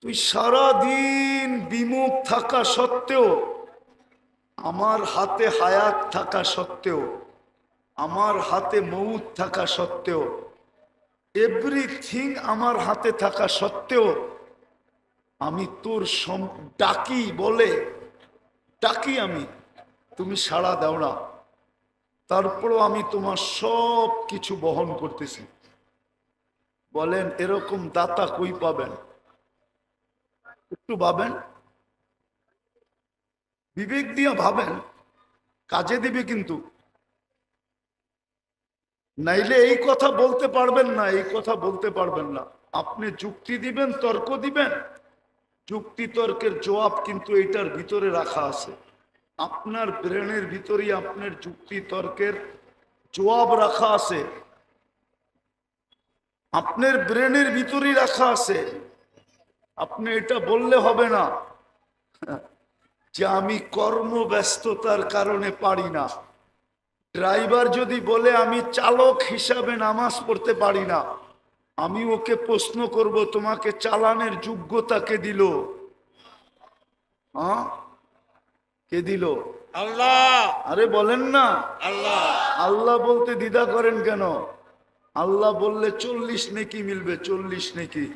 তুই সারাদিন বিমুখ থাকা সত্ত্বেও, আমার হাতে হায়াত থাকা সত্ত্বেও, আমার হাতে মউত থাকা সত্ত্বেও, এভরিথিং আমার হাতে থাকা সত্ত্বেও আমি তোর ডাকি বলে ডাকি আমি, তুমি সাড়া দাও না। তারপরও আমি তোমার সব কিছু বহন করতেছি। বলেন এরকম দাতা কই পাবেন? একটু ভাবেন, বিবেক দিয়ে ভাবেন, কাজে দিবে কিন্তু। নাইলে এই কথা বলতে পারবেন না, এই কথা বলতে পারবেন না। আপনি যুক্তি দিবেন, তর্ক দিবেন, যুক্তি তর্কের জবাব কিন্তু এটার ভিতরে রাখা আছে। আপনার ব্রেনের ভিতরেই আপনার যুক্তি তর্কের জবাব রাখা আছে, আপনার ব্রেনের ভিতরেই রাখা আছে। আপনি এটা বললে হবে না যে আমি কর্মব্যস্ততার কারণে পারি না। ড্রাইভার যদি বলে আমি চালক হিসাবে নামাজ পড়তে পারি না, আমি ওকে প্রশ্ন করব তোমাকে চালানের যোগ্যতা কে দিল? হ্যাঁ, কে দিল? আল্লাহ। আরে বলেন না। আল্লাহ। আল্লাহ বলতে দ্বিধা করেন কেন? আল্লাহ বললে 40 নেকি মিলবে, 40 নেকি।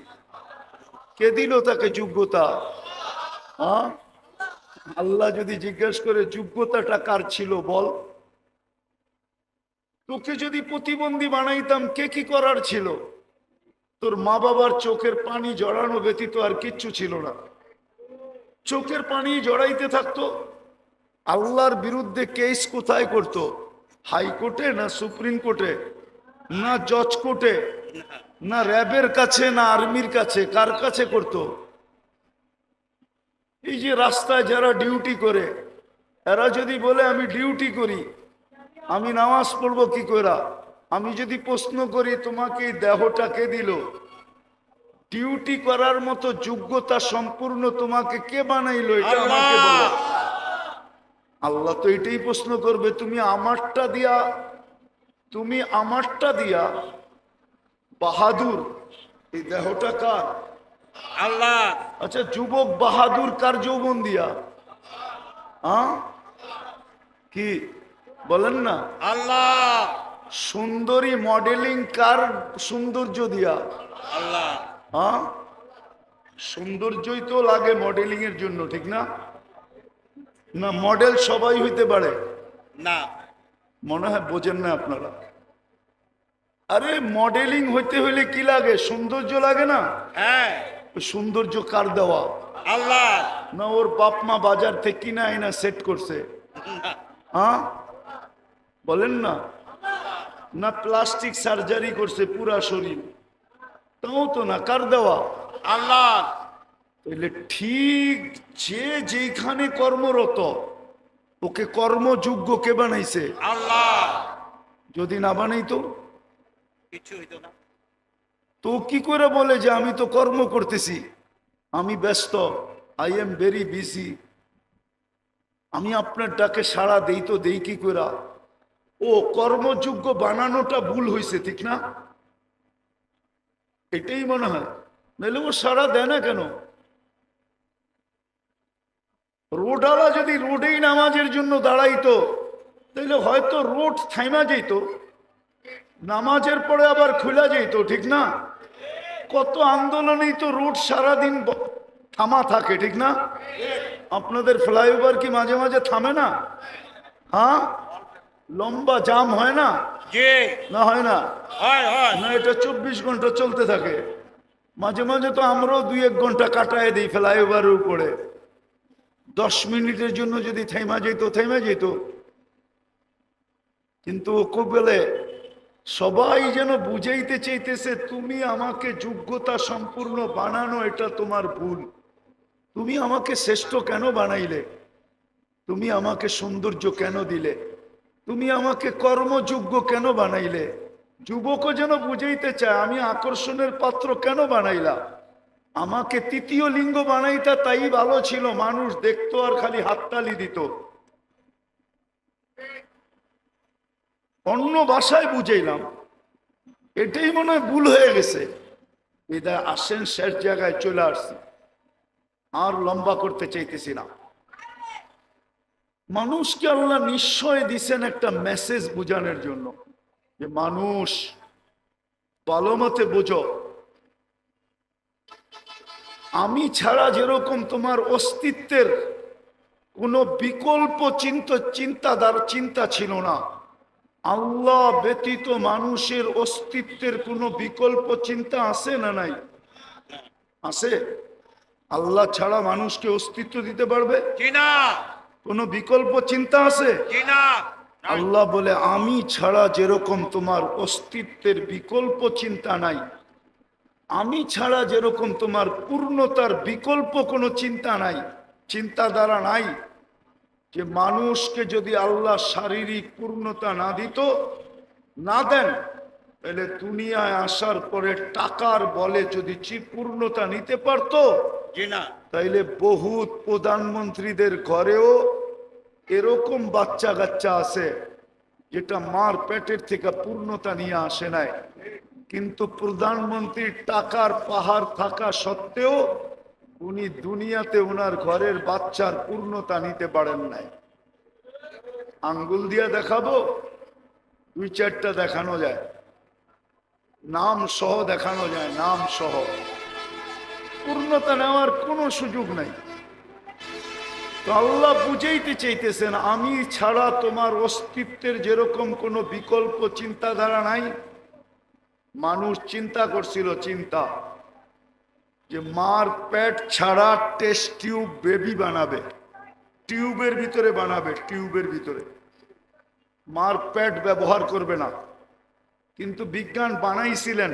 কে দিল তাকে যোগ্যতা? হ্যাঁ, আল্লাহ যদি জিজ্ঞেস করে যোগ্যতাটা কার ছিল বল। তোকে যদি প্রতিবন্ধী বানাইতাম কে কি করার ছিল? তোর মা বাবার চোখের পানি জড়ানো ব্যতীত আর কিচ্ছু ছিল না। চোখের পানি জড়াইতে থাকতো। আল্লাহর বিরুদ্ধে কেস কোথায় করতো? হাইকোর্টে না সুপ্রিম কোর্টে না জজ কোর্টে না র্যাবের কাছে না আর্মির কাছে? কার কাছে করতো? এই যে রাস্তায় যারা ডিউটি করে, এরা যদি বলে আমি ডিউটি করি, আমি নামাজ পড়বো কি করে? আমি যদি প্রশ্ন করি তোমাকে এই দেহটা কে দিল? ডিউটি করার মতো যোগ্যতা সম্পূর্ণ তোমাকে কে বানাইলো? এটা আমাকে বলো। আল্লাহ তো এটাই প্রশ্ন করবে, তুমি আমারটা দিয়া বাহাদুর, এই দেহটা কার? আল্লাহ। আচ্ছা, যুবক বাহাদুর কার যৌবন দিয়া? হ্যাঁ, কি বলেন না? আল্লাহ। সুন্দরী মডেলিং কার সৌন্দর্য দিয়া? আল্লাহ। হ্যাঁ, সৌন্দর্যই তো লাগে মডেলিং এর জন্য, ঠিক না? না মডেল সবাই হইতে পারে না, মনে হয় বোঝেন না আপনারা। আরে মডেলিং হইতে হইলে কি লাগে? সৌন্দর্য লাগে না? হ্যাঁ। সৌন্দর্য কার দেওয়া? আল্লাহ। না ওর বাপ মা বাজার থেকে কিনা আইনা সেট করছে? হ্যাঁ, বলেন না। না প্লাস্টিক সার্জারি করছে পুরা শরীর? তাও তো না, কার দেওয়া? আল্লাহ। তাহলে ঠিক যে যেখানে কর্মরত ওকে কর্মযোগ্য কে বানাইছে? আল্লাহ। যদি না বানাইতো কিছু হইতো না। তো কি করে বলে যে আমি তো কর্ম করতেছি, আমি ব্যস্ত, আই এম ভেরি বিজি, আমি আপনার ডাকে সাড়া দেই তো দেই কি করে? ও কর্মযোগ্য বানানোটা ভুল হয়েছে, ঠিক না? এটাই মনে হয়। নাহলে ও সাড়া দেয় না কেন? রোডওয়ালা যদি রোডেই নামাজের জন্য দাঁড়াইতো তাহলে হয়তো রোড থাইমা যেত, নামাজের পরে আবার খোলা যেত, ঠিক না? কত আন্দোলনেই তো রোড সারাদিন থামা থাকে, ঠিক না? আপনাদের ফ্লাইওভার কি মাঝে মাঝে থামে না? হ্যাঁ, লম্বা জাম হয় না? জি। না হয় না? হয় হয়। না, এটা 24 ঘন্টা চলতে থাকে। মাঝে মাঝে তো আমরাও 2-1 ঘন্টা কাটায় দিই ফ্লাইওভারের উপরে। 10 মিনিটের জন্য যদি থেমা যেত। কিন্তু ওকে বলে সবাই যেন বুঝাইতে চাইতেছে তুমি আমাকে যোগ্যতা সম্পূর্ণ বানানো, এটা তোমার ভুল। তুমি আমাকে শ্রেষ্ঠ কেন বানাইলে? তুমি আমাকে সৌন্দর্য কেন দিলে? তুমি আমাকে কর্মযোগ্য কেন বানাইলে? যুবকও যেন বুঝাইতে চায় আমি আকর্ষণের পাত্র কেন বানাইলা? আমাকে তৃতীয় লিঙ্গ বানাইতা তাই ভালো ছিল, মানুষ দেখতো আর খালি হাততালি দিত। অন্য ভাষায় বুঝাইলাম, এটাই মনে হয় ভুল হয়ে গেছে। এটা আসেন শেষ জায়গায় চলে আসছি। আর লম্বা করতে চাইতেছি না। মানুষকে আল্লাহ নিশ্চয় দিছেন একটা মেসেজ বোঝানোর জন্য, যে মানুষ ভালো মতে বোঝো, আমি ছাড়া যেরকম তোমার অস্তিত্বের কোনো বিকল্প চিন্তা ছিল না, আল্লাহ ব্যতীত মানুষের অস্তিত্বের কোনো বিকল্প চিন্তা আছে না নাই? আছে? আল্লাহ ছাড়া মানুষকে অস্তিত্ব দিতে পারবে? জি না, কোনো বিকল্প চিন্তা আছে? জি না। আল্লাহ বলে আমি ছাড়া যেরকম তোমার অস্তিত্বের বিকল্প চিন্তা নাই, আমি ছাড়া যেরকম তোমার পূর্ণতার বিকল্প কোনো চিন্তা নাই, চিন্তাধারা নাই, যে মানুষকে যদি আল্লাহ শারীরিক পূর্ণতা না দিত, না দেন, তাহলে দুনিয়ায় আসার পরে টাকার বলে যদি পূর্ণতা নিতে পারতো, জি না। তাইলে বহুত প্রধানমন্ত্রীদের ঘরেও এরকম বাচ্চা কাচ্চা আছে যেটা মার পেটের থেকে পূর্ণতা নিয়ে আসে নাই, কিন্তু প্রধানমন্ত্রীর টাকার পাহাড় থাকা সত্ত্বেও উনি দুনিয়াতে ওনার ঘরের বাচ্চার পূর্ণতা নিতে পারেন নাই। আঙ্গুল দিয়া দেখাবো? 2-4টা দেখানো যায়, নাম সহ দেখানো যায়, নাম সহ। পূর্ণতা নেওয়ার কোনো সুযোগ নাই। তো আল্লাহ বুঝাইতে চাইতেছেন, আমি ছাড়া তোমার অস্তিত্বের যেরকম কোনো বিকল্প চিন্তাধারা নাই। মানুষ চিন্তা করছিল, চিন্তা যে মার পেট ছাড়া টেস্ট টিউব বেবি বানাবে, টিউবের ভিতরে বানাবে, টিউবের ভিতরে, মার পেট ব্যবহার করবে না। কিন্তু বিজ্ঞান বানাইছিলেন,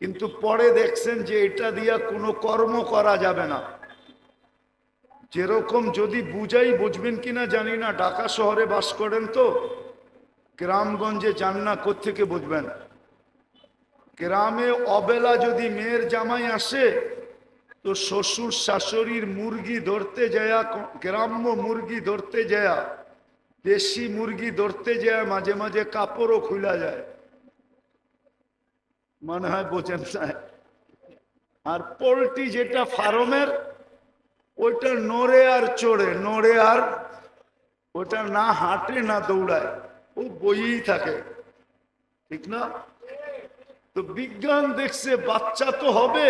কিন্তু পরে দেখছেন যে এটা দিয়া কোনো কর্ম করা যাবে না। যেরকম যদি বুঝাই, বুঝবেন কিনা জানি না, ঢাকা শহরে বাস করেন তো, গ্রামগঞ্জে যান না, কোত্থেকে বুঝবেন? গ্রামে অবেলা যদি মেয়ের জামাই আসে, তো শ্বশুর শাশুড়ির মুরগি ধরতে যায়া, গ্রাম্য মুরগি ধরতে যায়া, দেশি মুরগি ধরতে যায়, মাঝে মাঝে কাপড়ও খুলা যায়, মনে হয় বোঝেন না। আর পোল্ট্রি যেটা ফার্মের, ওইটা নড়ে আর চড়ে, নড়ে আর, ওটা না হাঁটে না দৌড়ায়, ও বইয়েই থাকে, ঠিক না? তো বিজ্ঞান দেখছে বাচ্চা তো হবে,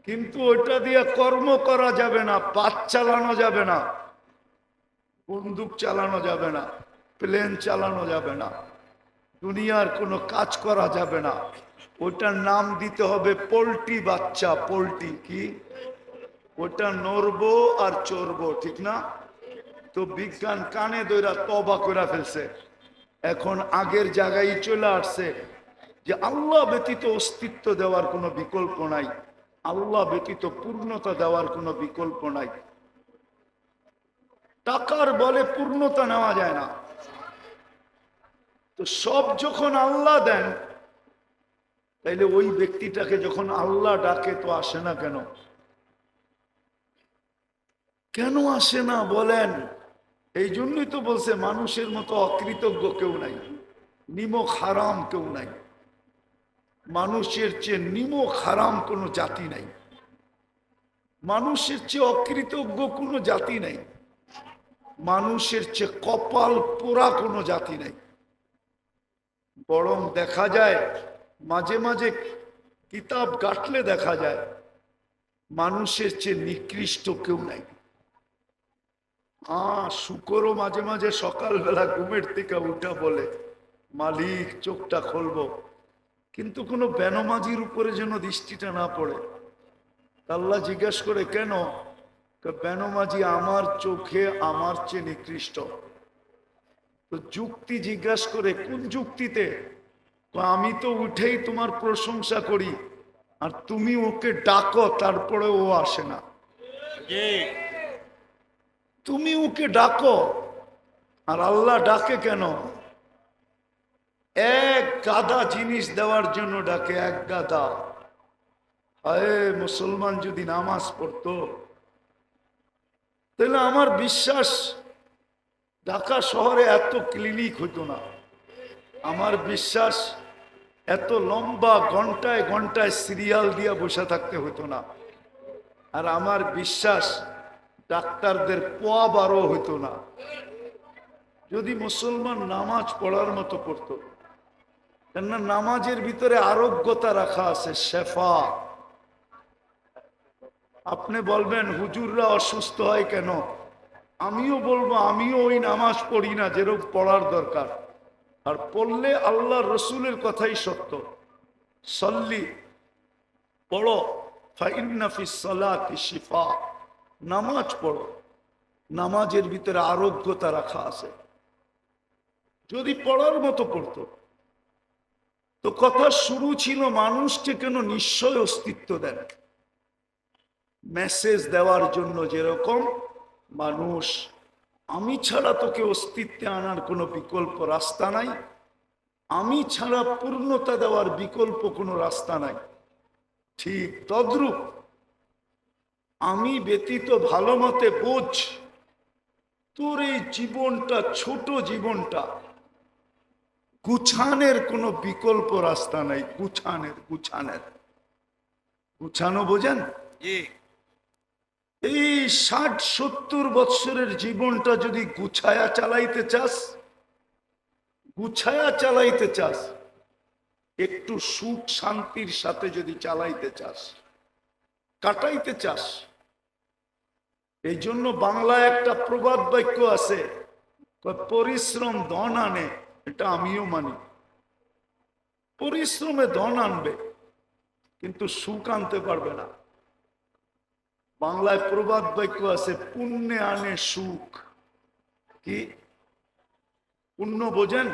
কিন্তু ওইটা দিয়ে কর্ম করা যাবে না, পাত চালানো যাবে না, বন্দুক চালানো যাবে না, প্লেন চালানো যাবে না, দুনিয়ার কোনো কাজ করা যাবে না। ওটার নাম দিতে হবে পোল্ট্রি বাচ্চা। পোল্ট্রি কি? ওটা নড়বো আর চড়বো, ঠিক না? তো বিজ্ঞান কানে দইরা তবা করে ফেলছে, এখন আগের জায়গায় চলে আসছে যে আল্লাহ ব্যতীত অস্তিত্ব দেওয়ার কোনো বিকল্প নাই, আল্লাহ ব্যতীত পূর্ণতা দেওয়ার কোনো বিকল্প নাই। টাকার বলে পূর্ণতা নেওয়া যায় না। তো সব যখন আল্লাহ দেন, তাইলে ওই ব্যক্তিটাকে যখন আল্লাহ ডাকে তো আসে না কেন? কেন আসে না বলেন? এই জন্যই তো বলছে মানুষের মতো অকৃতজ্ঞ কেউ নাই, নিমক হারাম কেউ নাই। মানুষের চেয়ে নিমক হারাম কোনো জাতি নাই, মানুষের চেয়ে অকৃতজ্ঞ কোনো জাতি নাই, মানুষের চেয়ে কপাল পোড়া কোনো জাতি নাই। বরং দেখা যায় মাঝে মাঝে কিতাব ঘাটলে দেখা যায় মানুষের চেয়ে নিকৃষ্ট কেউ নাই। শুকরও মাঝে মাঝে সকালবেলা ঘুমের থেকে উঠা বলে, মালিক চোখটা খুলবো, কিন্তু কোনো বেনমাজির উপরে যেন দৃষ্টিটা না পড়ে। আল্লাহ জিজ্ঞাসা করে, কেন? বেনমাজি আমার চোখে আমার চেয়ে নিকৃষ্ট। তো যুক্তি জিজ্ঞাসা করে, কোন যুক্তিতে? তো আমি তো উঠেই তোমার প্রশংসা করি, আর তুমি ওকে ডাকো, তারপরে ও আসে না। তুমি ওকে ডাকো, আর আল্লাহ ডাকে কেন? এক গাদা জিনিস দেওয়ার জন্য ডাকে, এক গাদা। হায়, মুসলমান যদি নামাজ পড়তো, তাহলে আমার বিশ্বাস ঢাকা শহরে এত ক্লিনিক হতো না। আমার বিশ্বাস এত লম্বা ঘন্টায় ঘন্টায় সিরিয়াল দিয়ে বসে থাকতে হতো না। আর আমার বিশ্বাস ডাক্তারদের পোয়া বারো হইতো না যদি মুসলমান নামাজ পড়ার মতো পড়তো। কেননা নামাজের ভিতরে আরোগ্যতা রাখা আছে, শেফা। আপনি বলবেন হুজুররা অসুস্থ হয় কেন? আমিও বলবো আমিও ওই নামাজ পড়ি না যেরকম পড়ার দরকার। আর পড়লে আল্লাহ রসুলের কথাই সত্য। সল্লি, পড়ো, ফাইন্না ফিস সালাতি শিফা। নামাজ পড়ো, নামাজের ভিতরে আরোগ্যতা রাখা আছে। যদি পড়ার মতো পড়তো তো কথা শুরু ছিল মানুষকে কেন নিশ্চয় অস্তিত্ব দেন, মেসেজ দেওয়ার জন্য। যেরকম মানুষ, আমি ছাড়া তোকে অস্তিত্বে আনার কোনো বিকল্প রাস্তা নাই, আমি ছাড়া পূর্ণতা দেওয়ার বিকল্প কোনো রাস্তা নাই, ঠিক তদ্রূপ আমি ব্যতীত ভালো মতে বোঝ, তোর এই জীবনটা, ছোট জীবনটা গুছানের কোনো বিকল্প রাস্তা নাই। গুছানো বোঝেন? জি। এই 60-70 বৎসরের জীবনটা যদি গুছায়া চালাইতে চাস, একটু সুখ শান্তির সাথে যদি চালাইতে চাস, কাটাইতে চাস। এই জন্য বাংলায় একটা প্রবাদ বাক্য আছে, পরিশ্রম ধন আনে। এটা আমিও মানি, পরিশ্রমে ধন আনবে কিন্তু সুখ আনতে পারবে না। বাংলায় প্রবাদ বাক্য আছে, পুণ্যে আনে সুখ। কি পুণ্য বোঝেন?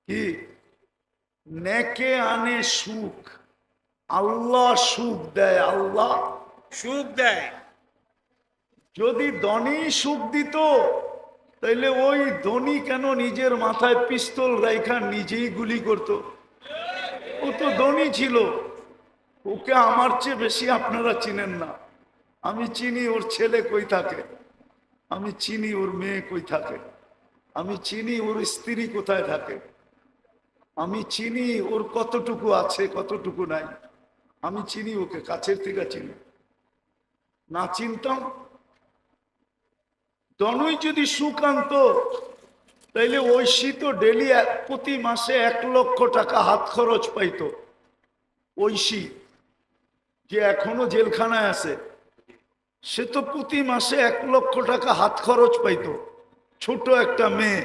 কি নেকে আনে সুখ। আল্লাহ সুখ দেয়, আল্লাহ সুখ দেয়। যদি ধনী সুখ দিত তাইলে ওই ধনী কেন নিজের মাথায় পিস্তল রাইখা নিজেই গুলি করত? ও তো ধনী ছিল। ওকে আমার চেয়ে বেশি আপনারা চিনেন না। আমি চিনি ওর ছেলে কই থাকে, আমি চিনি ওর মেয়ে কই থাকে, আমি চিনি ওর স্ত্রী কোথায় থাকে, আমি চিনি ওর কতটুকু আছে কতটুকু নাই। আমি চিনি ওকে, কাছের থেকে চিনি। না চিনতাম, ধনই যদি সুখ আনতো তাইলে ঐশী তো ডেলি প্রতি মাসে 1 লক্ষ টাকা হাত খরচ পাইতো। ঐশী যে এখনো জেলখানায় আছে, সে তো প্রতি মাসে 1 লক্ষ টাকা হাত খরচ পাইতো। ছোট একটা মেয়ে,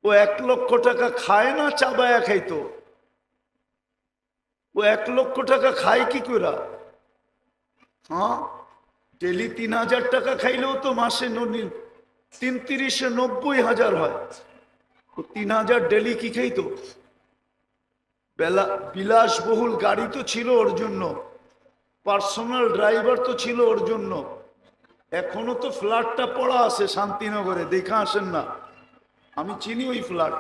ও 1 লক্ষ টাকা খায় না, চাবায়া খাইতো। ও 1 লক্ষ টাকা খায় কি করে? হ্যাঁ, ডেলি 3000 টাকা খাইলেও তো মাসে 3-3-90,000 হয়। 3000 ডেলি কি খাইতো? বিলাসবহুল গাড়ি তো ছিল ওর জন্য, পার্সোনাল ড্রাইভার তো ছিল ওর জন্য। এখনো তো ফ্ল্যাটটা পড়া আছে শান্তিনগরে, দেখা আসেন না? আমি চিনি ওই ফ্ল্যাট।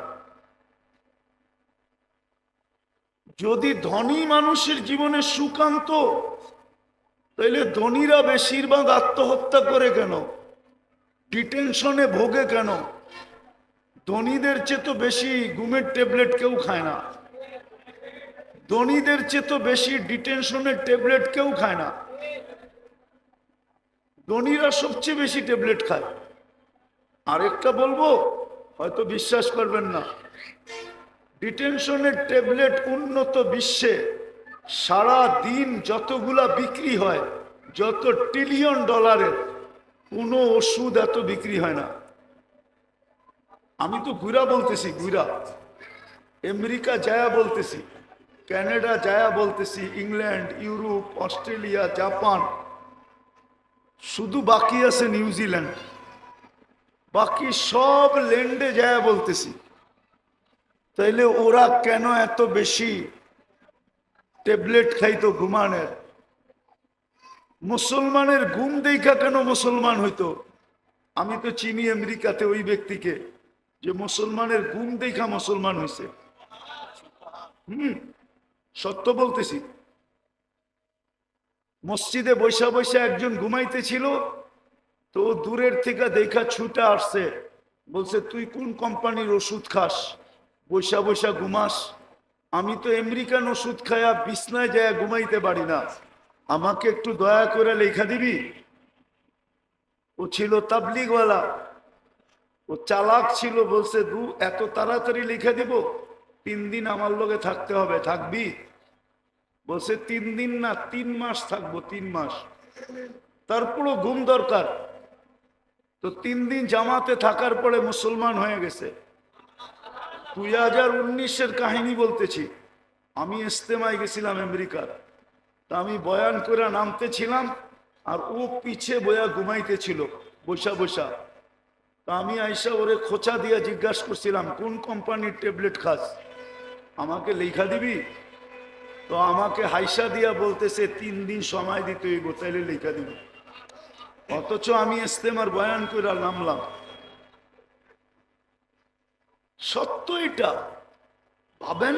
যদি ধনী মানুষের জীবনে সুখ আনতো তাইলে ধনীরা বেশিরভাগ আত্মহত্যা করে কেন, ডিটেনশনে ভোগে কেন? ধনীদের চেয়ে তো বেশি ঘুমের ট্যাবলেট কেউ খায় না, ধনীদের চেয়ে তো বেশি ডিটেনশনের ট্যাবলেট কেউ খায় না। ধনীরা সবচেয়ে বেশি ট্যাবলেট খায়। আরেকটা বলবো, হয়তো বিশ্বাস করবেন না, ডিটেনশনের ট্যাবলেট উন্নত বিশ্বে সারা দিন যতগুলা বিক্রি হয়, যত ট্রিলিয়ন ডলারের, কোনো ওষুধ এত বিক্রি হয় না। আমি তো ঘুরা বলতেছি, ঘুরা আমেরিকা যায়া বলতেছি, কানাডা যায়া বলতেছি, ইংল্যান্ড, ইউরোপ, অস্ট্রেলিয়া, জাপান, শুধু বাকি আছে নিউজিল্যান্ড। বাকি সব ল্যান্ডে যায়া বলতেছি। তাইলে ওরা কেন এত বেশি ট্যাবলেট খাইতো ঘুমানের? মুসলমানের ঘুম দেখা কেন মুসলমান হইতো? আমি তো চিনি আমেরিকাতে ওই ব্যক্তিকে যে মুসলমানের ঘুম দেখা মুসলমান হয়েছে। সত্য বলতেছি। মসজিদে বৈশা বৈশা একজন ঘুমাইতেছিল, তো দূরের থেকে দেখা ছুটে আসছে, বলছে তুই কোন কোম্পানির ওষুধ খাস, বৈশা বৈশা ঘুমাস? আমি তো আমেরিকান ওষুধ খায়া বিছনায় যায় ঘুমাইতে পারি না, আমাকে একটু দয়া করে লেখা দিবি? ও ছিল তাবলিগওয়ালা, ও চালাক ছিল, বলছে এত তাড়াতাড়ি লিখে দিব? 3 দিন আমার লগে থাকতে হবে। থাকবি? বলছে 3 দিন না, 3 মাস থাকবো, 3 মাস। তারপরও ঘুম দরকার। তো 3 দিন জামাতে থাকার পরে মুসলমান হয়ে গেছে। 2019-এর কাহিনী বলতেছি। আমি ইস্তেমায় গেছিলাম আমেরিকার। তা আমি বয়ান করে নামতেছিলাম, আর ও পিছে বয়া ঘুমাইতেছিল বসা বসা। তা আমি আইসা ওরে খোঁচা দিয়া জিজ্ঞাসা করছিলাম, কোন কোম্পানির ট্যাবলেট খাস, আমাকে লেখা দিবি? তো আমাকে হাইসা দিয়া বলতেছে 3 দিন সময় দিতে হইব, তাইলে লেখা দিবি। অথচ আমি ইস্তেমার বয়ান করে নামলাম। সত্য এটা, ভাবেন,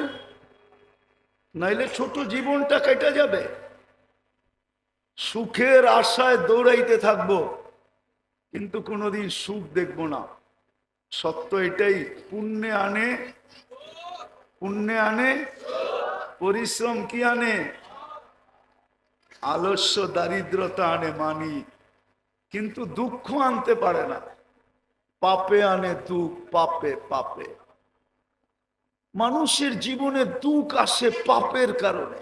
নাইলে ছোট জীবনটা কেটে যাবে। সুখের আশায় দৌড়াইতে থাকবো, কিন্তু কোনোদিন সুখ দেখবো না। সত্য এটাই। পুণ্যে আনে, পুণ্যে আনে, পরিশ্রম কি আনে? আলস্য দারিদ্রতা আনে মানি, কিন্তু দুঃখ আনতে পারে না। পাপে আনে দুঃখ, পাপে পাপে। মানুষের জীবনে দুঃখ আসে পাপের কারণে,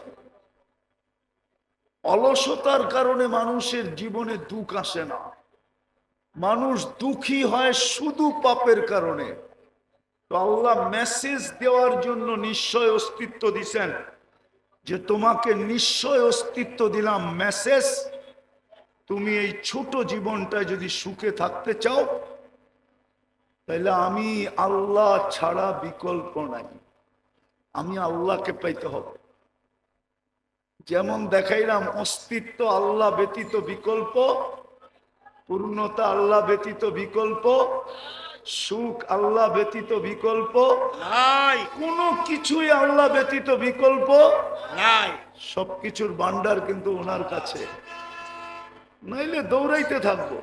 অলসতার কারণে মানুষের জীবনে দুঃখ আসে না। মানুষ দুঃখী হয় শুধু পাপের কারণে। তো আল্লাহ মেসেজ দেওয়ার জন্য নিশ্চয় অস্তিত্ব দিছেন, যে তোমাকে নিশ্চয় অস্তিত্ব দিলাম মেসেজ, তুমি এই ছোট জীবনটা যদি সুখে থাকতে চাও, তাহলে আমি আল্লাহ ছাড়া বিকল্প নাই। আমি আল্লাহকে পাইতে হবে। যেমন দেখাইলাম, অস্তিত্ব আল্লাহ ব্যতীত বিকল্প, পূর্ণতা আল্লাহ ব্যতীত বিকল্প, সুখ আল্লাহ ব্যতীত বিকল্প নাই, কোনো কিছুই আল্লাহ ব্যতীত বিকল্প নাই। সবকিছুর ভান্ডার কিন্তু ওনার কাছে। নাইলে দৌড়াইতে থাকবো,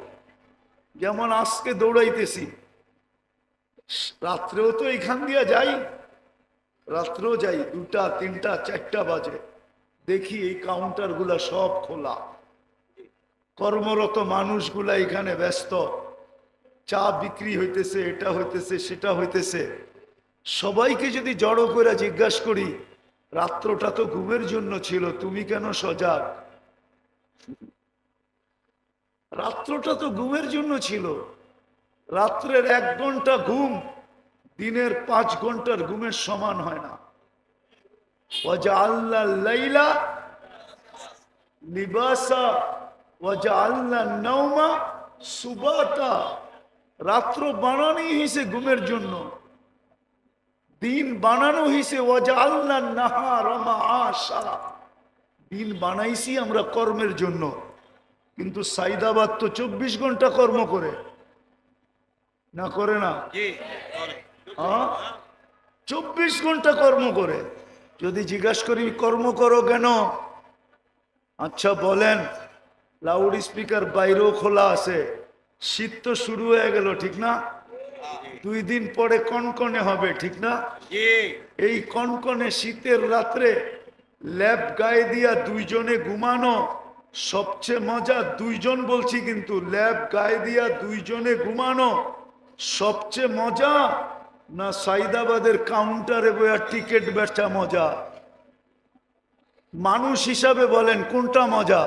যেমন আজকে দৌড়াইতেছি। রাত্রেও তো এখান দিয়া যাই, রাত্রেও যাই, 2টা 3টা 4টা বাজে, দেখি এই কাউন্টার গুলা সব খোলা, কর্মরত মানুষগুলা এখানে ব্যস্ত, চা বিক্রি হইতেছে, এটা হইতেছে, সেটা হইতেছে। সবাইকে যদি জড়ো করে জিজ্ঞাসা করি, রাত্রটা তো ঘুমের জন্য ছিল, তুমি কেন সজাগ? রাত্রটা তো ঘুমের জন্য ছিল। রাত্রের 1 ঘন্টা ঘুম দিনের 5 ঘন্টার ঘুমের সমান হয় না। ওয়াজআলনা লাইলা লিবাসা ওয়াজআলনা নাওমা সুবাতা। রাত্র বানানো হয়েছে ঘুমের জন্য, দিন বানানো হয়েছে ওয়াজআলনা নাহারা মাআশা। দিন বানাইছি আমরা কর্মের জন্য, কিন্তু সাইদাবাদ তো 24 ঘন্টা কর্ম করে, না করে না? জি, করে। 24 ঘন্টা কর্ম করে। যদি জিজ্ঞাসা করি কর্ম করো কেন, আচ্ছা বলেন, লাউড স্পিকার বাইরেও খোলা আছে, শীত তো শুরু হয়ে গেল, ঠিক না? 2 দিন পরে কনকনে হবে, ঠিক না? জি, এই কনকনে শীতের রাত্রে ল্যাব গায়ে দিয়া 2 জনে ঘুমানো সবচেয়ে মজা। 2 জন বলছি, কিন্তু ল্যাব গায়ে দিয়া 2 জনে ঘুমানো সবচেয়ে মজা, না সাইদাবাদের কাউন্টারে বইয়া টিকিট বেচা মজা? মানুষ হিসাবে বলেন কোনটা মজা?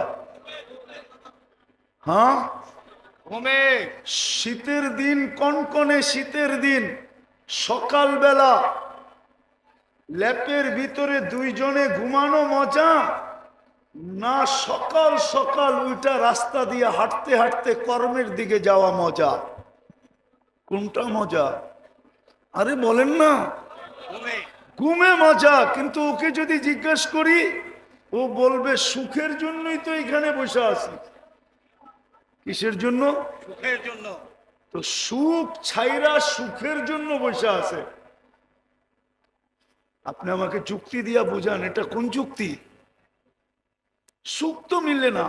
হ্যাঁ, ঘুমে। শীতের দিন, কনকনে শীতের দিন, সকালবেলা ল্যাপের ভিতরে 2 জনে ঘুমানো মজা, না সকাল সকাল ওইটা রাস্তা দিয়ে হাঁটতে হাঁটতে কর্মের দিকে যাওয়া মজা? কোনটা মজা? আরে বলেন না। ঘুমে। ঘুমে মজা। কিন্তু ওকে যদি জিজ্ঞেস করি, ও বলবে সুখের জন্যই তো এখানে বসে আছি। কিসের জন্য? সুখের জন্য। তো সুখ ছাইরা সুখের জন্য বসে আছে। আপনি আমাকে যুক্তি দিয়া বুঝান, এটা কোন যুক্তি? সুখ তো মিলে না,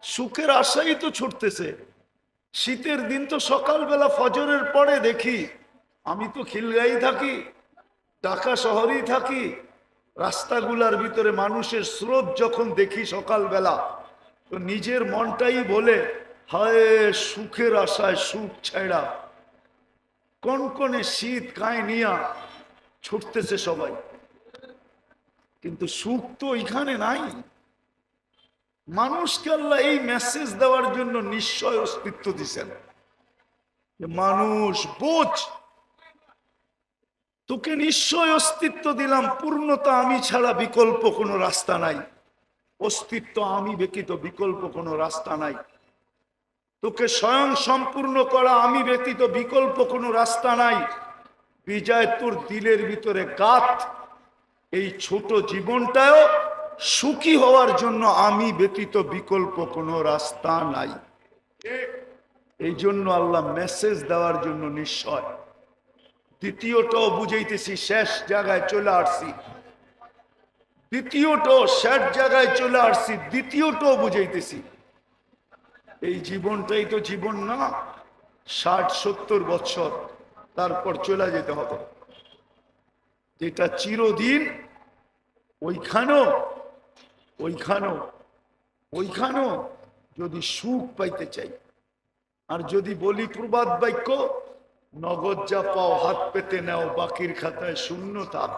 সুখের আশাই তো ছুটতেছে। শীতের দিন তো সকালবেলা ফজরের পরে দেখি, আমি তো খিলগাঁই থাকি, ঢাকা শহরেই থাকি, রাস্তাগুলার ভিতরে মানুষের স্রোত যখন দেখি সকালবেলা, তো নিজের মনটাই বলে হায় সুখের আশায় সুখ ছাড়া কনকনে শীত গায়ে নিয়া ছুটতেছে সবাই, কিন্তু সুখ তো এখানে নাই। মানুষকে আল্লাহ এই মেসেজ দেওয়ার জন্য নিশ্চয় অস্তিত্ব দিছেন যে মানুষ বোঝ, তোকে নিশ্চয় অস্তিত্ব দিলাম, পূর্ণতা আমি ছাড়া বিকল্প কোনো রাস্তা নাই, অস্তিত্ব আমি ব্যতীত বিকল্প কোনো রাস্তা নাই, তোকে স্বয়ং সম্পূর্ণ করা আমি ব্যতীত বিকল্প কোনো রাস্তা নাই। বিজয় তোর দিলের ভিতরে গাত, এই ছোট জীবনটাও সুখী হওয়ার জন্য আমি ব্যতীত বিকল্প কোনো রাস্তা নাই। এই জন্য আল্লাহ মেসেজ দেওয়ার জন্য নিশ্চয়। দ্বিতীয়টাও বুঝাইতেছি, শেষ জায়গায় চলে আসছি, দ্বিতীয়টাও শেষ জায়গায় চলে আসছি, দ্বিতীয়টাও বুঝাইতেছি। এই জীবনটাই তো জীবন না, 60-70 বছর তারপর চলে যেতে হবে, যেটা চিরদিন। ওইখানেও যদি সুখ পাইতে চাই, আর যদি বলি প্রবাদ বাক্য, নগদ যা পাও হাত পেতে নেও, বাকির খাতায় শূন্য থাক,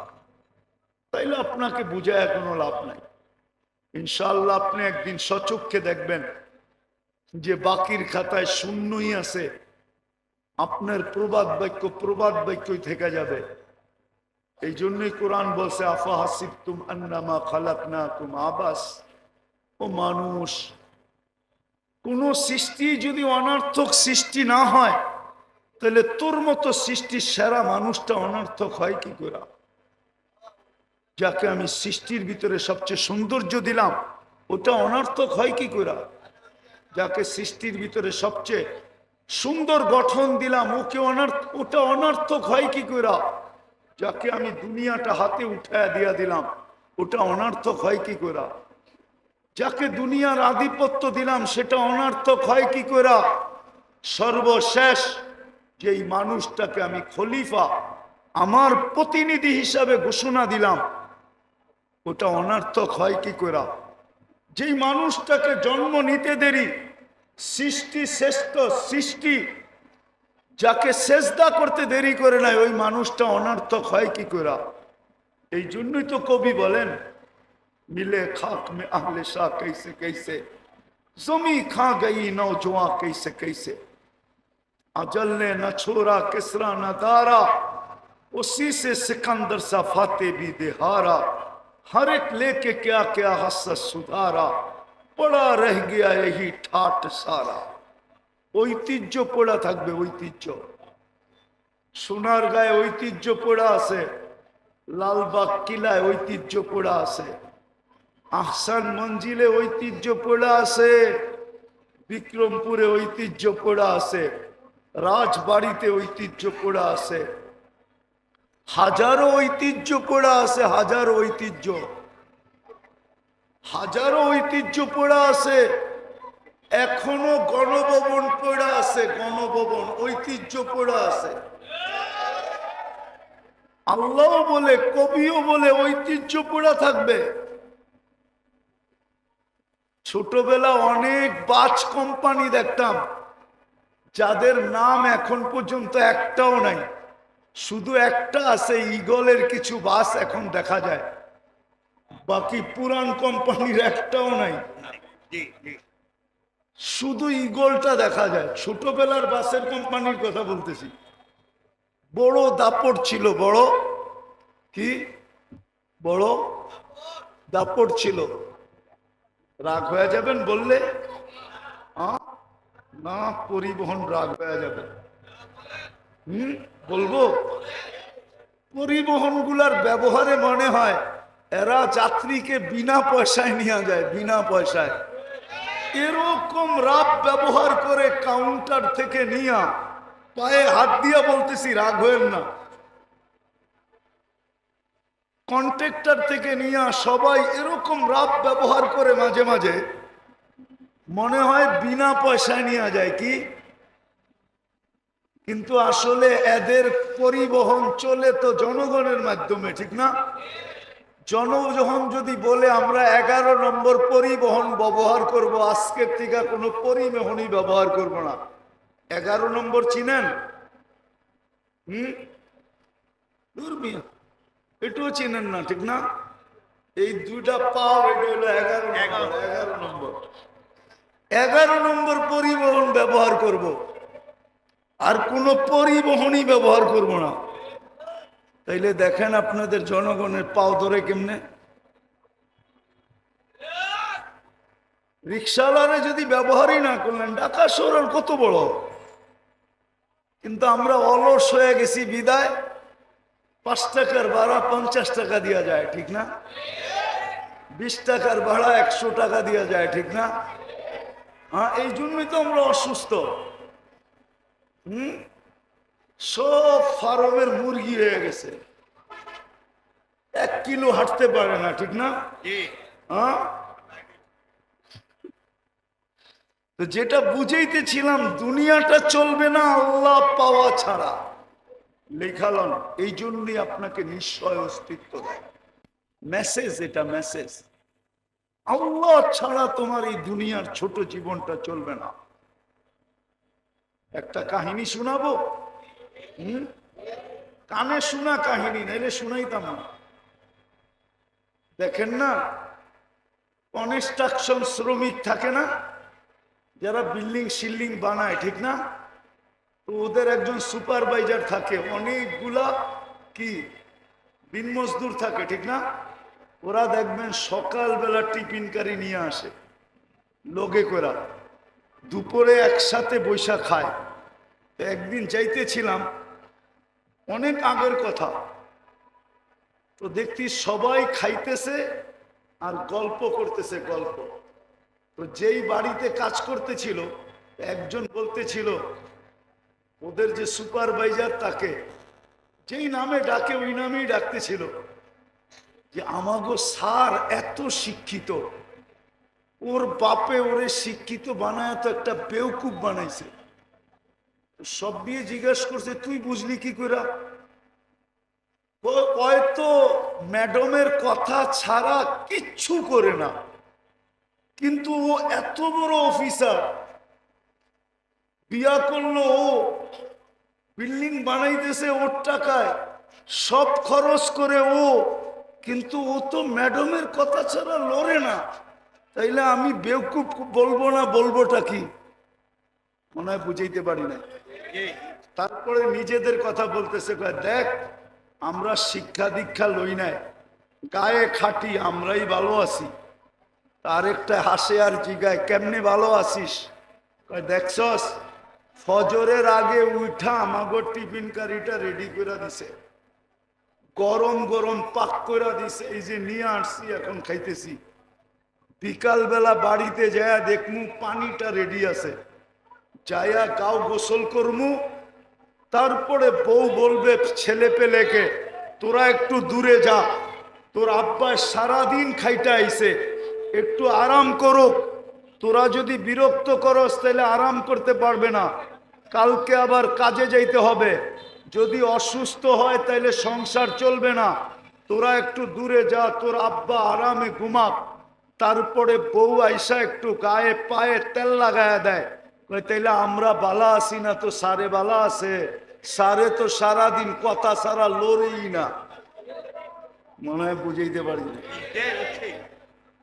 তাইলে আপনাকে বুঝায় কোনো লাভ নাই। ইনশাআল্লাহ আপনি একদিন সচক্ষে দেখবেন যে বাকির খাতায় শূন্যই আছে, আপনার প্রবাদ বাক্যই থেকে যাবে। এই জন্যই কোরআন বলছে আফা হাসিবতুম আন্নামা খালাকনাকুম আবাস। ও মানুষ, কোন সৃষ্টি যদি অনর্থক সৃষ্টি না হয়, তাহলে তোর মতো সৃষ্টির সেরা মানুষটা অনর্থক হয় কি করে? যাকে আমি সৃষ্টির ভিতরে সবচেয়ে সৌন্দর্য দিলাম, ওটা অনর্থক হয় কি করে? যাকে সৃষ্টির ভিতরে সবচেয়ে সুন্দর গঠন দিলাম, ওটা অনর্থক হয় কি করে? যাকে আমি দুনিয়াটা হাতে উঠায় দিয়া দিলাম, ওটা অনর্থক হয় কি করে? যাকে দুনিয়ার আধিপত্য দিলাম, সেটা অনর্থক হয় কি করে? সর্বশেষ যেই মানুষটাকে আমি খলিফা, আমার প্রতিনিধি হিসাবে ঘোষণা দিলাম, ওটা অনর্থক হয় কি করে? যেই মানুষটাকে জন্ম নিতে দেরি, সৃষ্টি শ্রেষ্ঠ সৃষ্টি, যাকে সেজদা করতে দেরি করে নাই, ওই মানুষটা অনর্থক হয় কি করে? এই জন্যই তো কবি বলেন, मिले खाक में अहले शाह कैसे कैसे, जमी खा गई नौजवान कैसे कैसे, अजल ने न छोड़ा किसरा न दारा, उसी से सिकंदर सा फाते भी देहारा, हर एक लेके क्या क्या हसत सुधारा, पड़ा रह गया यही ठाट सारा। ঐতিহ্য পড়া থাকবে, ঐতিহ্য। সোনার গায়ে ঐতিহ্য পড়া আছে, লালবাগ কিলায় ঐতিহ্য পড়া আছে, আহসান মঞ্জিলে ঐতিহ্য পড়া আছে, বিক্রমপুরে ঐতিহ্য পড়া আছে, রাজবাড়িতে ঐতিহ্য পড়া আছে, হাজারো ঐতিহ্য পড়া আছে, হাজারো ঐতিহ্য পড়া আছে। এখনো গণভবন পড়া আছে, গণভবন ঐতিহ্য পড়া আছে। আল্লাহ বলে, কবিও বলে ঐতিহ্য পড়া থাকবে। ছোটবেলা অনেক বাস কোম্পানি দেখতাম, যাদের নাম এখন পর্যন্ত একটাও নাই, শুধু একটা আছে, ঈগলের কিছু বাস এখন দেখা যায়, বাকি পুরান কোম্পানির একটাও নাই, শুধু ঈগলটা দেখা যায়। ছোটবেলার বাসের কোম্পানির কথা বলতেছি। বড় দাপট ছিল, বড় দাপট ছিল। রাগ হয়ে যাবেন বললে? না, পরিবহন রাগ হয়ে যাবে। বলবো, পরিবহন গুলার ব্যবহারে মনে হয় এরা যাত্রীকে বিনা পয়সায় নিয়ে যায়, বিনা পয়সায়। এরকম রাব ব্যবহার করে কাউন্টার থেকে নিয়া, পায়ে হাত দিয়া বলতেছি, রাগ হয়েন না, কন্ট্রাক্টর থেকে নিয়া সবাই এরকম রাব ব্যবহার করে, মাঝে মাঝে মনে হয় বিনা পয়সায় নিয়ে যায় কি, কিন্তু আসলে এদের পরিবহন চলে তো জনগণের মাধ্যমে, ঠিক না? জনগণ যদি বলে আমরা 11 নম্বর পরিবহন ব্যবহার করব, আজকের থেকে কোনো পরিবহনই ব্যবহার করব না। 11 নম্বর চিনেন? দূর মিয়া, এটাও চিনেন না, ঠিক না? এই দুইটা পাও, এটা হলো 11 নম্বর। 11 নম্বর পরিবহন ব্যবহার করব, আর কোনো পরিবহনই ব্যবহার করব না। তাইলে দেখেন আপনাদের জনগণের পাও ধরে কেমনে। রিক্সাওয়ালারে যদি ব্যবহারই না করলেন, ঢাকা শহরের কত বড়, কিন্তু আমরা অলস হয়ে গেছি বিদায় 5 টাকার ভাড়া 50 টাকা দেওয়া যায়, ঠিক না? 20 টাকার ভাড়া 100 টাকা দেওয়া যায়, ঠিক না? হ্যাঁ, এই জন্যই তো আমরা অসুস্থ। সব ফার্মের মুরগি হয়ে গেছে, 1 কিলো হাঁটতে পারে না, ঠিক না? জি। হ্যাঁ, তো যেটা বুঝাইতেছিলাম, দুনিয়াটা চলবে না আল্লাহ পাওয়া ছাড়া। লেখালন এই জন্যই আপনাকে নিশ্চয় অস্তিত্ব দেয়। মেসেজ, এটা মেসেজ। আল্লাহ ছাড়া তোমার এই দুনিয়ার ছোট জীবনটা চলবে না। একটা কাহিনী শোনাবো? কানে শোনা কাহিনী, নাইলে শুনাইতাম না। দেখেন না, কনস্ট্রাকশন শ্রমিক থাকে না, যারা বিল্ডিং শিল্ডিং বানায়, ঠিক না? তো ওদের একজন সুপারভাইজার থাকে, অনেকগুলা কি দিন মজদুর থাকে, ঠিক না? ওরা দেখবেন সকালবেলা টিফিনকারি নিয়ে আসে লোকে করা, দুপুরে একসাথে বৈশা খায়। তো একদিন যাইতেছিলাম, অনেক আগের কথা, তো দেখছি সবাই খাইতেছে আর গল্প করতেছে, গল্প। তো যেই বাড়িতে কাজ করতেছিল, একজন বলতেছিল ওদের যে সুপারভাইজার, তাকে যেই নামে ডাকে ওই নামেই ডাকতেছিল যে আমাগো স্যার এত শিক্ষিত, ওর বাপে ওরে শিক্ষিত বানায় তো একটা বেউকুব বানাইছে। সব দিয়ে জিজ্ঞাসা করছে তুই বুঝলি কি করে? হয়তো ম্যাডামের কথা ছাড়া কিচ্ছু করে না, কিন্তু ও এত বড় অফিসার, বিয়া করলো ও, বিল্ডিং বানাইতেছে ওর টাকায়, সব খরচ করে ও, কিন্তু ও তো ম্যাডামের কথা ছাড়া লড়ে না। তাইলে আমি বেউকুফ বলবো না, বলবোটা কি? মনে হয় বুঝাইতে পারি না। তারপরে নিজেদের কথা বলতেছে, দেখ আমরা শিক্ষা দীক্ষা লই নাই, গায়ে খাটি, আমরাই ভালো আছি। তার একটা হাসে আর জিগায় কেমনে ভালো আছিস? দেখছস ফজরের আগে উঠা আমাগো টিফিন কারিটা রেডি করে দিছে, গরম গরম পাক করে দিছে, এই যে নিয়ে আসছি এখন খাইতেছি। বিকাল বেলা বাড়িতে যায়া দেখমু পানিটা রেডি আছে, যায়া গাও গোসল করমু। তারপরে বউ বলবে ছেলে পেলেকে তোরা একটু দূরে যা, তোর আব্বা সারাদিন খাইতে আইছে, একটু আরাম করুক। তোরা যদি বিরক্ত করস তাহলে আরাম করতে পারবে না, কালকে আবার কাজে যাইতে হবে। যদি অসুস্থ হয় তাহলে সংসার চলবে না, তোরা একটু দূরে যা, তোর আব্বা আরামে ঘুমাক। তারপরে বউ আইসা একটু গায়ে পায়ে তেল লাগায়া দেয়, তাইলে আমরা বালা আছি না তো সারে বালা আছে? সারে তো সারাদিন কথা সারা লড়েই না। মনে হয় বুঝাইতে পারি না।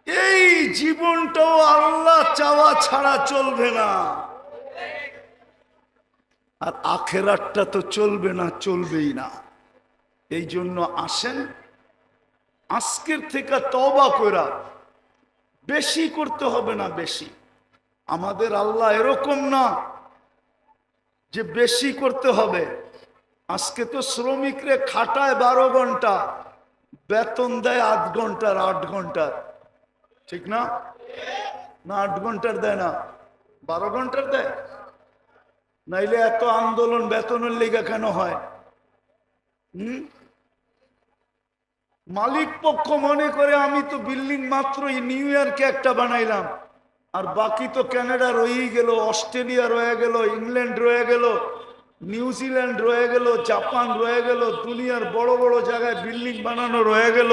এই জীবনটাও আল্লাহ চাওয়া ছাড়া চলবে না, আর আখেরাতটা তো চলবে না, চলবেই না। এই জন্য আসেন আজকের থেকে তওবা কইরা, বেশি করতে হবে না, বেশি। আমাদের আল্লাহ এরকম না যে বেশি করতে হবে। আজকে তো শ্রমিকরে খাটায় 12 ঘন্টা, বেতন দেয় 8 ঘন্টার, 8 ঘন্টার, ঠিক না? না 8 ঘন্টার দেয় না, 12 ঘন্টার দেয়। নাইলে এত আন্দোলন বেতনের লেগে কেন হয়? মালিক পক্ষ মনে করে আমি তো বিল্ডিং মাত্র নিউ ইয়র্কে একটা বানাইলাম, আর বাকি তো কানাডা রয়েই গেল, অস্ট্রেলিয়া রয়ে গেল, ইংল্যান্ড রয়ে গেল, নিউজিল্যান্ড রয়ে গেল, জাপান রয়ে গেল, দুনিয়ার বড় বড় জায়গায় বিল্ডিং বানানো রয়ে গেল।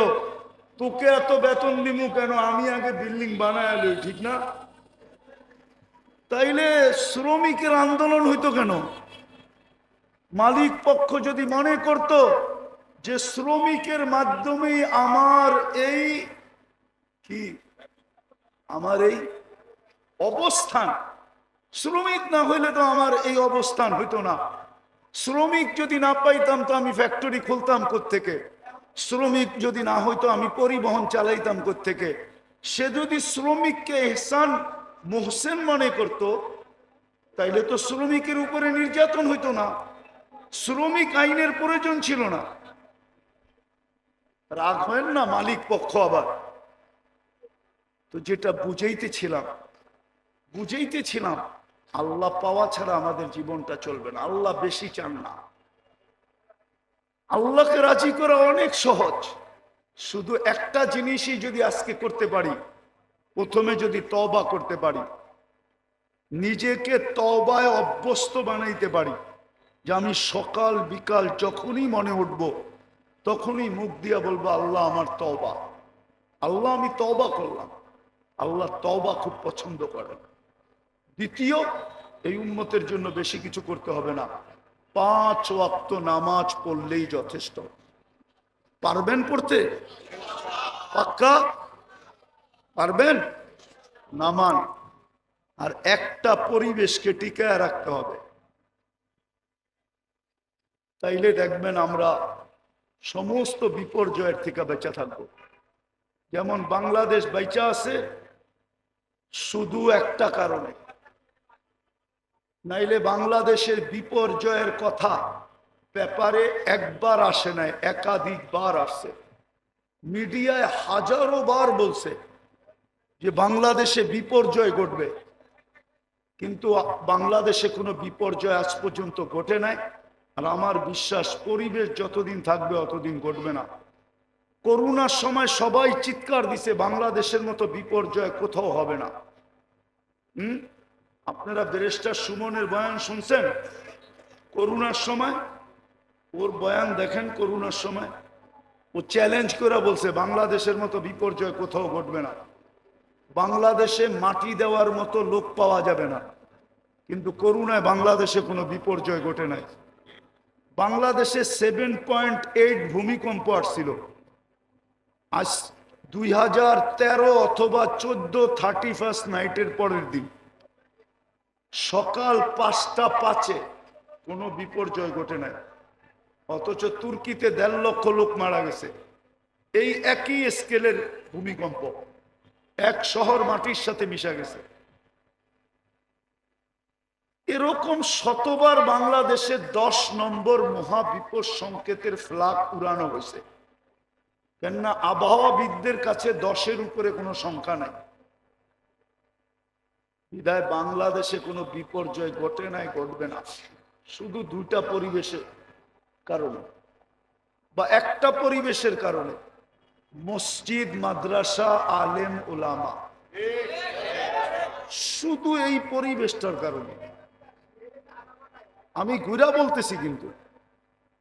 তোকে এত বেতন দিমু কেন, আমি আগে বিল্ডিং বানায় লই, ঠিক না? তাইলে শ্রমিকের আন্দোলন হইতো কেন? মালিক পক্ষ যদি মনে করত যে শ্রমিকের মাধ্যমেই আমার এই কি, আমার এই অবস্থান, শ্রমিক না হইলে তো আমার এই অবস্থান হইতো না। শ্রমিক যদি না পাইতাম তো আমি ফ্যাক্টরি খুলতাম কোত্থেকে? শ্রমিক যদি না হইতো আমি পরিবহন চালাইতাম কোত্থেকে? সে যদি শ্রমিককে এহসান মোহসেন মনে করত, তাইলে তো শ্রমিকের উপরে নির্যাতন হইতো না, শ্রমিক আইনের প্রয়োজন ছিল না। রাগ হয় না মালিক পক্ষ আবার। তো যেটা বুঝাইতেছিলাম আল্লাহ পাওয়া ছাড়া আমাদের জীবনটা চলবে না। আল্লাহ বেশি চান না। আল্লাহকে রাজি করা অনেক সহজ। শুধু একটা জিনিসই যদি আজকে করতে পারি, প্রথমে যদি তওবা করতে পারি, নিজেকে তওবায় অভ্যস্ত বানাইতে পারি, যে আমি সকাল বিকাল যখনই মনে উঠব তখনই মুখ দিয়া বলবো আল্লাহ আমার তওবা, আল্লাহ আমি তওবা করলাম। আল্লাহ তওবা খুব পছন্দ করেন। দ্বিতীয়, এই উম্মতের জন্য বেশি কিছু করতে হবে না, 5 ওয়াক্ত নামাজ পড়লেই যথেষ্ট। পারবেন পড়তে? পাক্কা পারবেন? নামান। আর একটা পরিবেশকে টিকায় রাখতে হবে, তাইলে দেখবেন আমরা সমস্ত বিপর্যয়ের থেকে বেঁচে থাকবো। যেমন বাংলাদেশ বেঁচে আছে শুধু একটা কারণে, নাইলে বাংলাদেশের বিপর্যয়ের কথা পেপারে একবার আসে নাই, একাধিকবার আসছে। মিডিয়ায় হাজারো বার বলছে যে বাংলাদেশে বিপর্যয় ঘটবে, কিন্তু বাংলাদেশে কোনো বিপর্যয় আজ পর্যন্ত ঘটে নাই। আর আমার বিশ্বাস পরিবেশ যতদিন থাকবে অতদিন ঘটবে না। করোনার সময় সবাই চিৎকার দিছে বাংলাদেশের মতো বিপর্যয় কোথাও হবে না। আপনারা ব্যারিস্টার সুমনের বয়ান শুনছেন করোনার সময়? ওর বয়ান দেখেন। করোনার সময় ও চ্যালেঞ্জ করে বলছে বাংলাদেশের মতো বিপর্যয় কোথাও ঘটবে না, বাংলাদেশে মাটি দেওয়ার মতো লোক পাওয়া যাবে না। কিন্তু করোনায় বাংলাদেশে কোনো বিপর্যয় ঘটে নাই। বাংলাদেশে 7.8 ভূমিকম্প আসছিল। আজ 2013 অথবা 14 31 নাইটের পরের দিন সকাল 5:05 কোনো বিপর্যয় ঘটে নাই। অথচ তুর্কিতে 1.5 লক্ষ লোক মারা গেছে। এই একই স্কেলের ভূমিকম্প, এক শহর মাটির সাথে মিশা গেছে। এরকম শতবার বাংলাদেশে 10 নম্বর মহাবিপদ সংকেতের ফ্ল্যাগ উড়ানো হয়েছে। কেননা আবহাওয়াবিদদের কাছে 10-এর উপরে কোনো সংখ্যা নাই। বিধায় বাংলাদেশে কোনো বিপর্যয় ঘটে নাই, ঘটবে না। শুধু 2টা পরিবেশের কারণে বা একটা পরিবেশের কারণে, মসজিদ, মাদ্রাসা, আলেম, ওলামা, শুধু এই পরিবেশটার কারণে। আমি ঘুরা বলতেছি, কিন্তু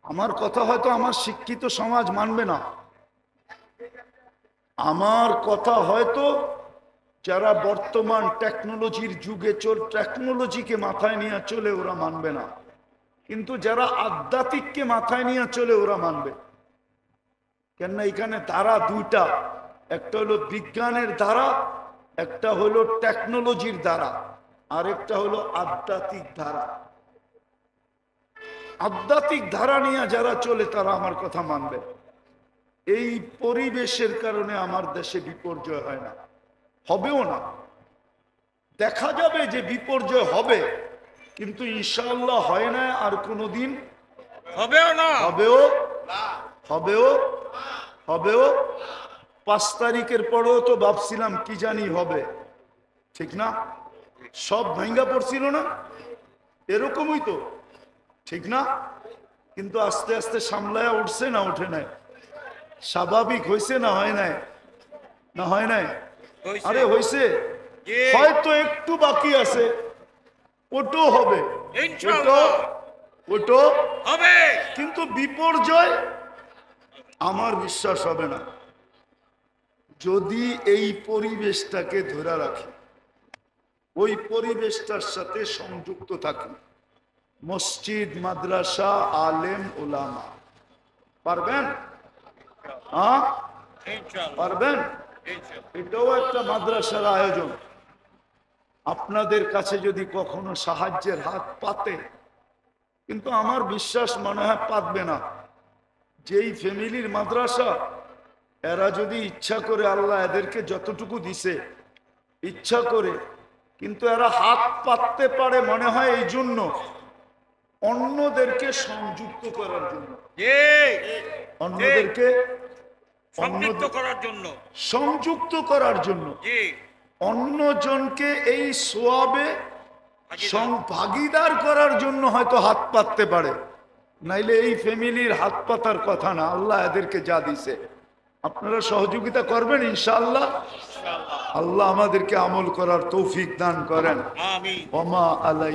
আমার কথা হয়তো আমার শিক্ষিত সমাজ মানবে না। আমার কথা হয়তো যারা বর্তমান টেকনোলজির যুগে টেকনোলজিকে মাথায় নিয়ে চলে ওরা মানবে না, কিন্তু যারা আধ্যাত্মিককে মাথায় নিয়ে চলে ওরা মানবে। কেননা এখানে ধারা 2টা, একটা হলো বিজ্ঞানের ধারা, একটা হলো টেকনোলজির ধারা, আর একটা হলো আধ্যাত্মিক ধারা। আধ্যাত্মিক ধারা নিয়ে যারা চলে তারা আমার কথা মানবে। এই পরিবেশের কারণে আমার দেশে বিপর্যয় হয় না, হবেও না। দেখা যাবে যে বিপর্যয় হবে, কিন্তু ইনশাআল্লাহ হয় না, আর কোনোদিন হবেও না। হবেও হবেও হবেও 5 তারিখের পরেও তো ভাবছিলাম কি জানি হবে, ঠিক না? সব ভাঙ্গা পড়ছিল না, এরকমই তো, ঠিক না? কিন্তু আস্তে আস্তে সামলায়া উঠছে না ওঠে নাই? স্বাভাবিক হয়েছে না হয় নাই? না হয় নাই? হইছে। আরে হয়েছে। জি। হয়তো একটু বাকি আছে, ওটাও হবে, ইনশাআল্লাহ ওটাও হবে। কিন্তু বিপর্যয় আমার বিশ্বাস হবে না। যদি এই পরিবেশটাকে ধরে রাখি, ওই পরিবেশটার সাথে সংযুক্ত থাকি, মসজিদ, মাদ্রাসা, আলেম, ওলামা, পারবেন? হ্যাঁ, ইনশাআল্লাহ পারবেন? ইনশাআল্লাহ এটাও একটা মাদ্রাসার আয়োজন। আপনাদের কাছে যদি কখনো সাহায্যের হাত পাতে, কিন্তু আমার বিশ্বাস মনে হয় পাতবে না। যেই ফ্যামিলির মাদ্রাসা, এরা যদি ইচ্ছা করে, আল্লাহ এদেরকে যতটুকু দিছে ইচ্ছা করে, কিন্তু এরা হাত পাততে পারে মনে হয় এই জন্য, অন্যদেরকে সংযুক্ত করার জন্য, জি অন্যদেরকে সম্পৃক্ত করার জন্য। সংযুক্ত করার জন্য, জি অন্যজনকে এই সোয়াবে ভাগীদার। ভাগিদার করার জন্য হয়তো হাত পাততে পারে, নাইলে এই ফ্যামিলির হাত পাতার কথা না। আল্লাহ এদেরকে যা দিছে, আপনারা সহযোগিতা করবেন ইনশাআল্লাহ। ইনশাআল্লাহ আল্লাহ আমাদেরকে আমল করার তৌফিক দান করেন। আমিন। ওমা আলাই